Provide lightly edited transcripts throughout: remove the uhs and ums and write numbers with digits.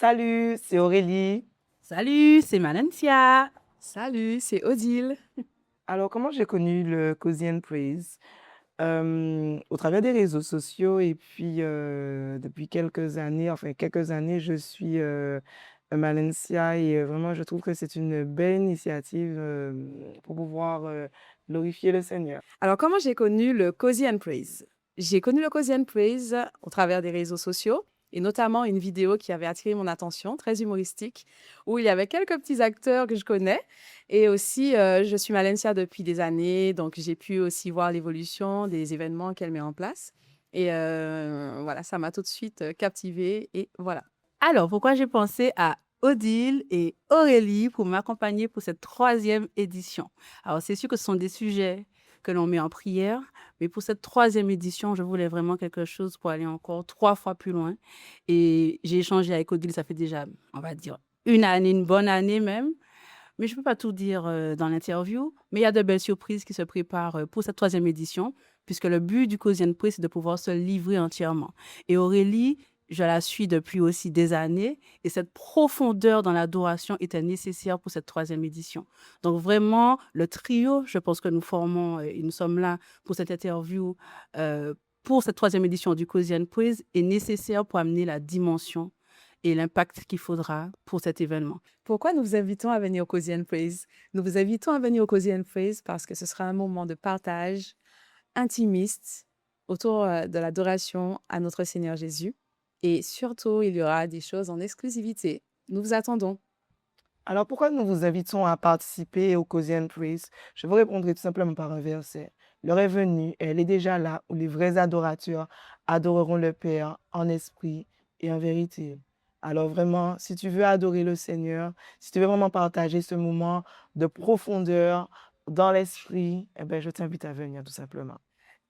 Salut, c'est Aurélie. Salut, c'est Malencia. Salut, c'est Odile. Alors, comment j'ai connu le Cozy and Praise? Au travers des réseaux sociaux et puis depuis quelques années, je suis Malencia et vraiment, je trouve que c'est une belle initiative pour pouvoir glorifier le Seigneur. Alors, comment j'ai connu le Cozy and Praise? J'ai connu le Cozy and Praise au travers des réseaux sociaux et notamment une vidéo qui avait attiré mon attention, très humoristique, où il y avait quelques petits acteurs que je connais. Et aussi, je suis Malencia depuis des années, donc j'ai pu aussi voir l'évolution des événements qu'elle met en place. Et voilà, ça m'a tout de suite captivée et voilà. Alors, pourquoi j'ai pensé à Odile et Aurélie pour m'accompagner pour cette troisième édition? Alors, c'est sûr que ce sont des sujets que l'on met en prière, mais pour cette troisième édition, je voulais vraiment quelque chose pour aller encore 3 fois plus loin. Et j'ai échangé avec Odile, ça fait déjà, on va dire, une année, une bonne année même. Mais je ne peux pas tout dire dans l'interview, mais il y a de belles surprises qui se préparent pour cette troisième édition, puisque le but du Cozy and Pray, c'est de pouvoir se livrer entièrement. Et Aurélie, je la suis depuis aussi des années, et cette profondeur dans l'adoration était nécessaire pour cette troisième édition. Donc vraiment, le trio, je pense que nous formons, et nous sommes là pour cette interview, pour cette troisième édition du Cozy and Praise, est nécessaire pour amener la dimension et l'impact qu'il faudra pour cet événement. Pourquoi nous vous invitons à venir au Cozy and Praise? Nous vous invitons à venir au Cozy and Praise parce que ce sera un moment de partage intimiste autour de l'adoration à notre Seigneur Jésus. Et surtout, il y aura des choses en exclusivité. Nous vous attendons. Alors, pourquoi nous vous invitons à participer au Cozy and Praise? Je vous répondrai tout simplement par un verset. L'heure est venue, elle est déjà là, où les vrais adorateurs adoreront le Père en esprit et en vérité. Alors vraiment, si tu veux adorer le Seigneur, si tu veux vraiment partager ce moment de profondeur dans l'esprit, eh ben, je t'invite à venir tout simplement.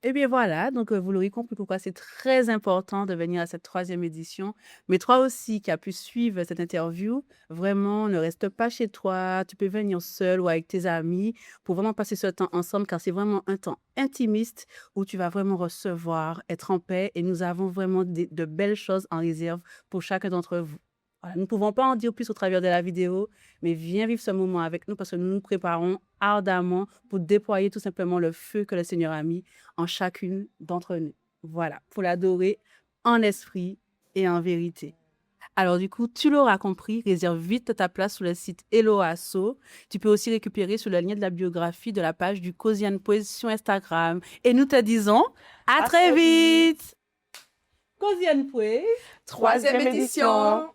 Eh bien voilà, donc vous l'aurez compris pourquoi c'est très important de venir à cette troisième édition. Mais toi aussi qui as pu suivre cette interview, vraiment ne reste pas chez toi, tu peux venir seul ou avec tes amis pour vraiment passer ce temps ensemble car c'est vraiment un temps intimiste où tu vas vraiment recevoir, être en paix et nous avons vraiment de belles choses en réserve pour chacun d'entre vous. Voilà, nous ne pouvons pas en dire plus au travers de la vidéo, mais viens vivre ce moment avec nous parce que nous nous préparons ardemment pour déployer tout simplement le feu que le Seigneur a mis en chacune d'entre nous. Voilà, pour l'adorer en esprit et en vérité. Alors du coup, tu l'auras compris, réserve vite ta place sur le site Eloasso. Tu peux aussi récupérer sur le lien de la biographie de la page du Cozy and Praise sur Instagram. Et nous te disons à très vite. Cozy and Praise, Troisième édition.